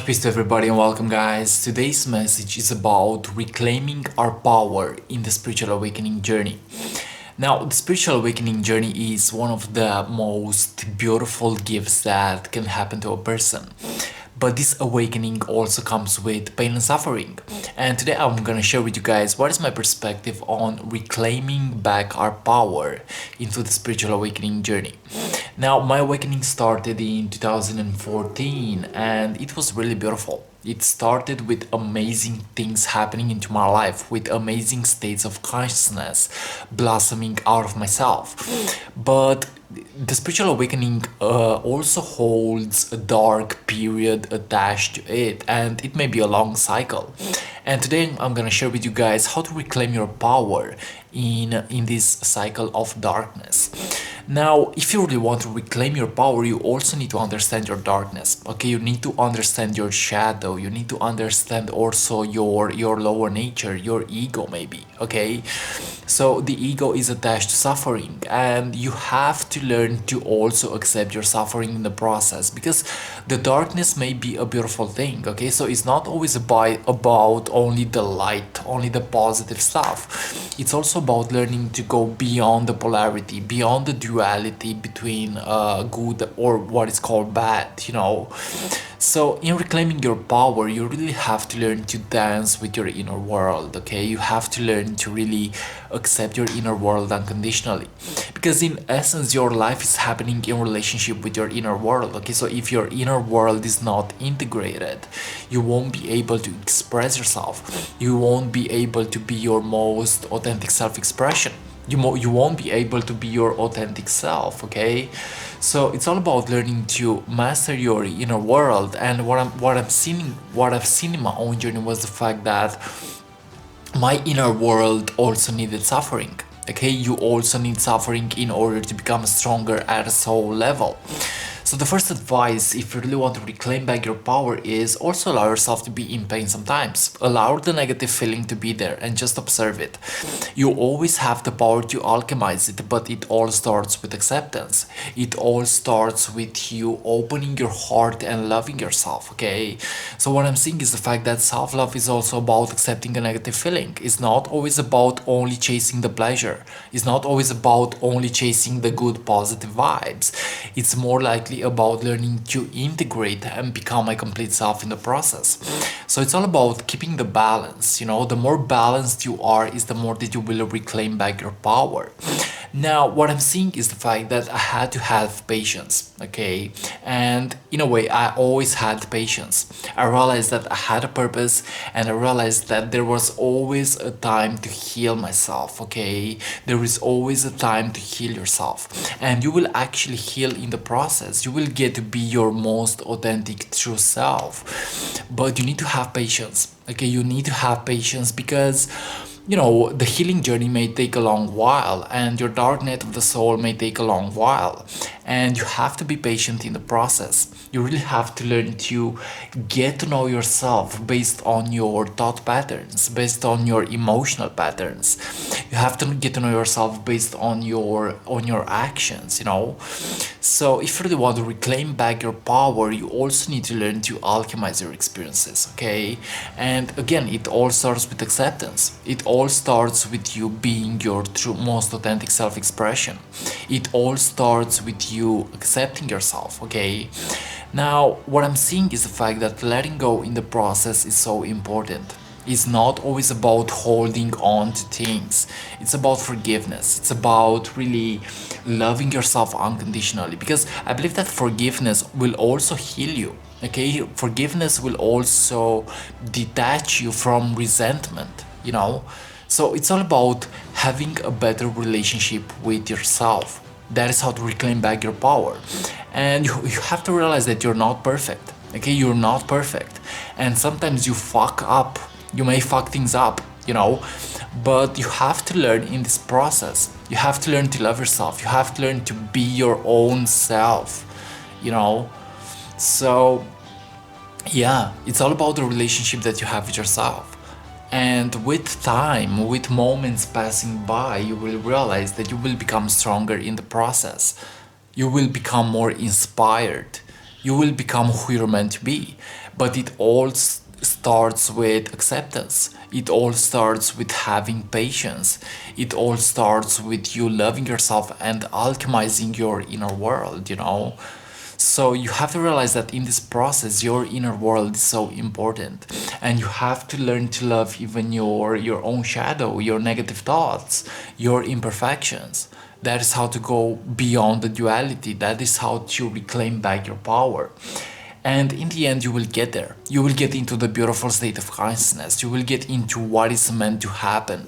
much, peace to everybody and welcome guys. Today's message is about reclaiming our power in the spiritual awakening journey. Now, the spiritual awakening journey is one of the most beautiful gifts that can happen to a person. But this awakening also comes with pain and suffering. And today I'm gonna share with you guys what is my perspective on reclaiming back our power into the spiritual awakening journey. Now, my awakening started in 2014 and it was really beautiful. It started with amazing things happening into my life, with amazing states of consciousness blossoming out of myself. But the spiritual awakening also holds a dark period attached to it, and it may be a long cycle. And today I'm gonna share with you guys how to reclaim your power in this cycle of darkness. Now, if you really want to reclaim your power, you also need to understand your darkness. Okay, you need to understand your shadow. You need to understand also your lower nature, your ego maybe. Okay, so the ego is attached to suffering, and you have to learn to also accept your suffering in the process, because the darkness may be a beautiful thing. Okay, so it's not always about only the light, only the positive stuff. It's also about learning to go beyond the polarity, beyond the duality between good or what is called bad. So in reclaiming your power, you really have to learn to dance with your inner world. Okay, you have to learn to really accept your inner world unconditionally, because in essence your life is happening in relationship with your inner world. Okay, so if your inner world is not integrated, you won't be able to express yourself. You won't be able to be your most authentic self-expression. You won't be able to be your authentic self. Okay, so it's all about learning to master your inner world. And what I've seen in my own journey was the fact that my inner world also needed suffering. Okay, you also need suffering in order to become stronger at a soul level. So the first advice, if you really want to reclaim back your power, is also allow yourself to be in pain sometimes. Allow the negative feeling to be there and just observe it. You always have the power to alchemize it, but it all starts with acceptance. It all starts with you opening your heart and loving yourself. Okay, so what I'm saying is the fact that self-love is also about accepting a negative feeling. It's not always about only chasing the pleasure. It's not always about only chasing the good positive vibes. It's more likely about learning to integrate and become a complete self in the process. So it's all about keeping the balance. The more balanced you are is the more that you will reclaim back your power. Now, what I'm seeing is the fact that I had to have patience. Okay, and in a way I always had patience. I realized that I had a purpose, and I realized that there was always a time to heal myself. Okay, there is always a time to heal yourself, and you will actually heal in the process. You will get to be your most authentic true self, but you need to have patience. Okay, you need to have patience because the healing journey may take a long while, and your dark night of the soul may take a long while, and you have to be patient in the process. You really have to learn to get to know yourself based on your thought patterns, based on your emotional patterns. You have to get to know yourself based on your actions. So if you really want to reclaim back your power, you also need to learn to alchemize your experiences. Okay, and again, it all starts with acceptance. It all starts with you being your true most authentic self-expression. It all starts with you accepting yourself. Okay, now what I'm seeing is the fact that letting go in the process is so important. It's not always about holding on to things. It's about forgiveness. It's about really loving yourself unconditionally, because I believe that forgiveness will also heal you. Okay, forgiveness will also detach you from resentment. So it's all about having a better relationship with yourself. That is how to reclaim back your power. And you have to realize that you're not perfect. Okay, you're not perfect, and sometimes you fuck up. You may fuck things up, but you have to learn in this process. You have to learn to love yourself. You have to learn to be your own self. So yeah, it's all about the relationship that you have with yourself. And with time, with moments passing by, you will realize that you will become stronger in the process. You will become more inspired. You will become who you're meant to be. But it all starts with acceptance. It all starts with having patience. It all starts with you loving yourself and alchemizing your inner world, you know. So you have to realize that in this process, your inner world is so important, and you have to learn to love even your own shadow, your negative thoughts, your imperfections. That is how to go beyond the duality. That is how to reclaim back your power. And in the end, you will get there. You will get into the beautiful state of consciousness. You will get into what is meant to happen.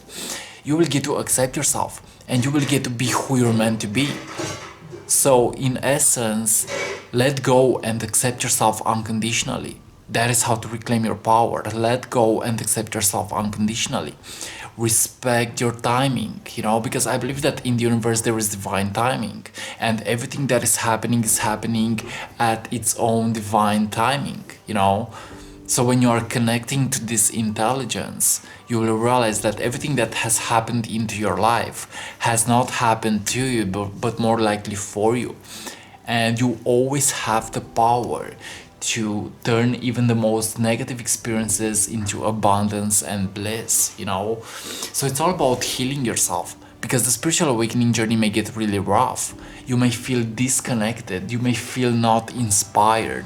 You will get to accept yourself, and you will get to be who you're meant to be. So, in essence, let go and accept yourself unconditionally. That is how to reclaim your power. Let go and accept yourself unconditionally. Respect your timing, you know, because I believe that in the universe there is divine timing, and everything that is happening at its own divine timing, you know. So when you are connecting to this intelligence, you will realize that everything that has happened into your life has not happened to you, but more likely for you. And you always have the power to turn even the most negative experiences into abundance and bliss, you know. So it's all about healing yourself, because the spiritual awakening journey may get really rough. You may feel disconnected, you may feel not inspired,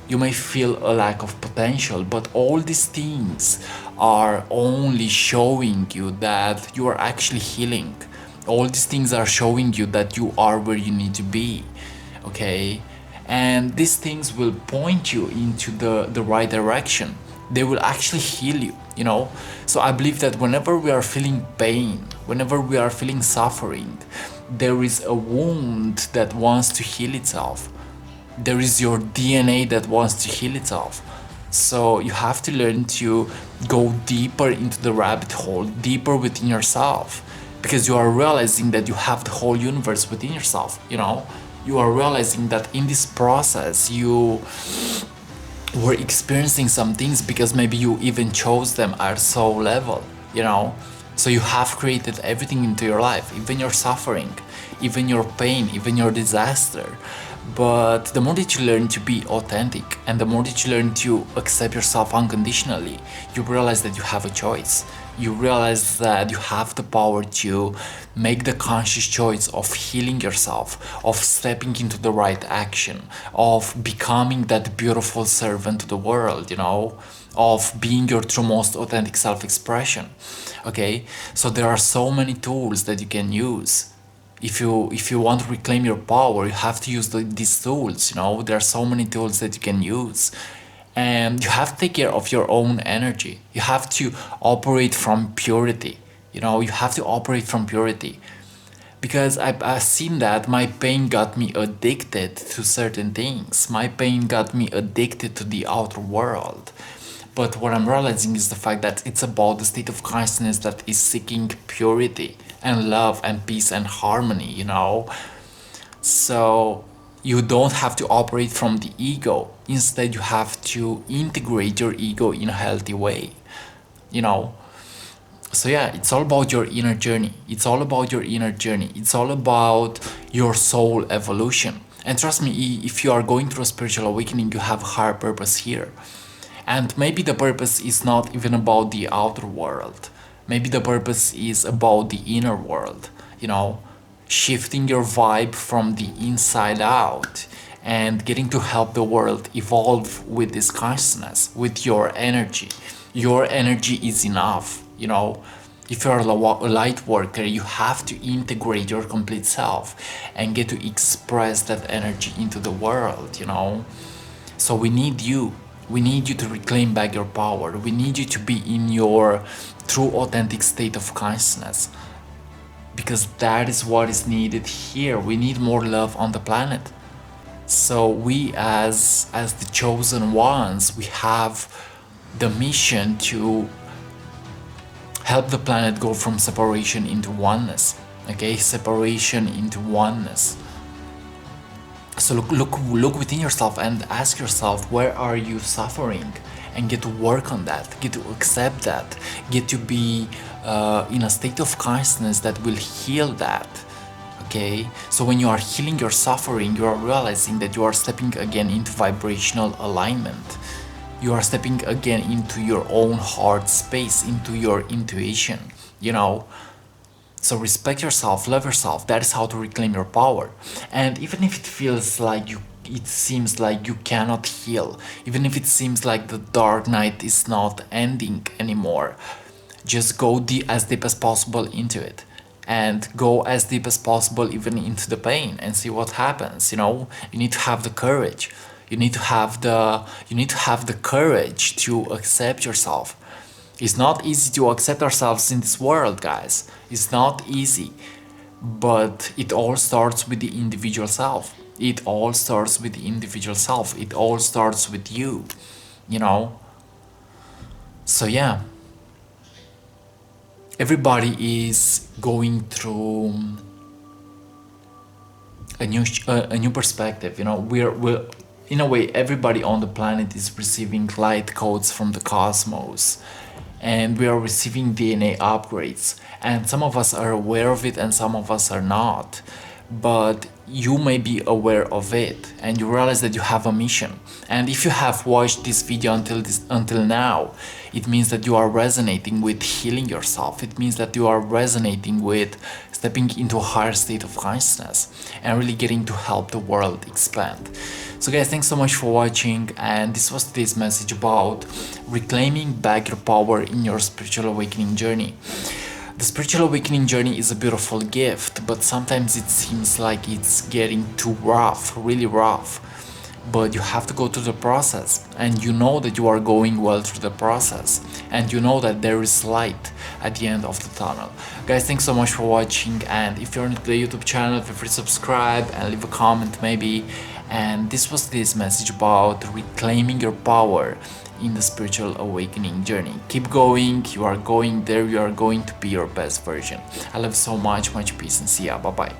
you may feel a lack of potential, but all these things are only showing you that you are actually healing. All these things are showing you that you are where you need to be, okay? And these things will point you into the right direction. They will actually heal you, you know? So I believe that whenever we are feeling pain, whenever we are feeling suffering, there is a wound that wants to heal itself. There is your DNA that wants to heal itself. So you have to learn to go deeper into the rabbit hole, deeper within yourself, because you are realizing that you have the whole universe within yourself, you know. You are realizing that in this process you were experiencing some things because maybe you even chose them at soul level, you know. So you have created everything into your life, even your suffering, even your pain, even your disaster. But the more that you learn to be authentic, and the more that you learn to accept yourself unconditionally, you realize that you have a choice. You realize that you have the power to make the conscious choice of healing yourself, of stepping into the right action, of becoming that beautiful servant to the world, you know, of being your true most authentic self-expression. Okay, so there are so many tools that you can use. If you want to reclaim your power, you have to use these tools, you know. There are so many tools that you can use, and you have to take care of your own energy. You have to operate from purity, you know. You have to operate from purity, because I've seen that my pain got me addicted to certain things. My pain got me addicted to the outer world. But what I'm realizing is the fact that it's about the state of consciousness that is seeking purity and love and peace and harmony, you know. So you don't have to operate from the ego. Instead, you have to integrate your ego in a healthy way, you know. So yeah, it's all about your inner journey. It's all about your inner journey. It's all about your soul evolution. And trust me, if you are going through a spiritual awakening, you have a higher purpose here. And maybe the purpose is not even about the outer world. Maybe the purpose is about the inner world, you know, shifting your vibe from the inside out and getting to help the world evolve with this consciousness, with your energy. Your energy is enough, you know. If you're a light worker, you have to integrate your complete self and get to express that energy into the world, you know. So we need you. We need you to reclaim back your power. We need you to be in your true authentic state of consciousness, because that is what is needed here. We need more love on the planet. So we as the chosen ones, we have the mission to help the planet go from separation into oneness. Okay, separation into oneness. So look within yourself and ask yourself, where are you suffering? And get to work on that, get to accept that, get to be in a state of consciousness that will heal that. Okay, so when you are healing your suffering, you are realizing that you are stepping again into vibrational alignment. You are stepping again into your own heart space, into your intuition, you know. So respect yourself, love yourself. That is how to reclaim your power. And even if it feels like it seems like you cannot heal, even if it seems like the dark night is not ending anymore, just go as deep as possible into it, and go as deep as possible even into the pain, and see what happens. You know, you need to have the courage. You need to have the courage to accept yourself. It's not easy to accept ourselves in this world, guys. It's not easy. But it all starts with the individual self. It all starts with the individual self. It all starts with you, you know? So yeah, everybody is going through a new perspective. You know, we're in a way, everybody on the planet is receiving light codes from the cosmos, and we are receiving DNA upgrades, and some of us are aware of it and some of us are not. But you may be aware of it and you realize that you have a mission. And if you have watched this video until now, it means that you are resonating with healing yourself. It means that you are resonating with stepping into a higher state of consciousness and really getting to help the world expand. So guys, thanks so much for watching, and this was today's message about reclaiming back your power in your spiritual awakening journey. The spiritual awakening journey is a beautiful gift, but sometimes it seems like it's getting too rough, really rough. But you have to go through the process, and you know that you are going well through the process, and you know that there is light at the end of the tunnel. Guys, thanks so much for watching, and if you're new to the YouTube channel, feel free to subscribe and leave a comment maybe. And this was this message about reclaiming your power in the spiritual awakening journey. Keep going, you are going there, you are going to be your best version. I love you so much, much peace, and see ya, bye bye.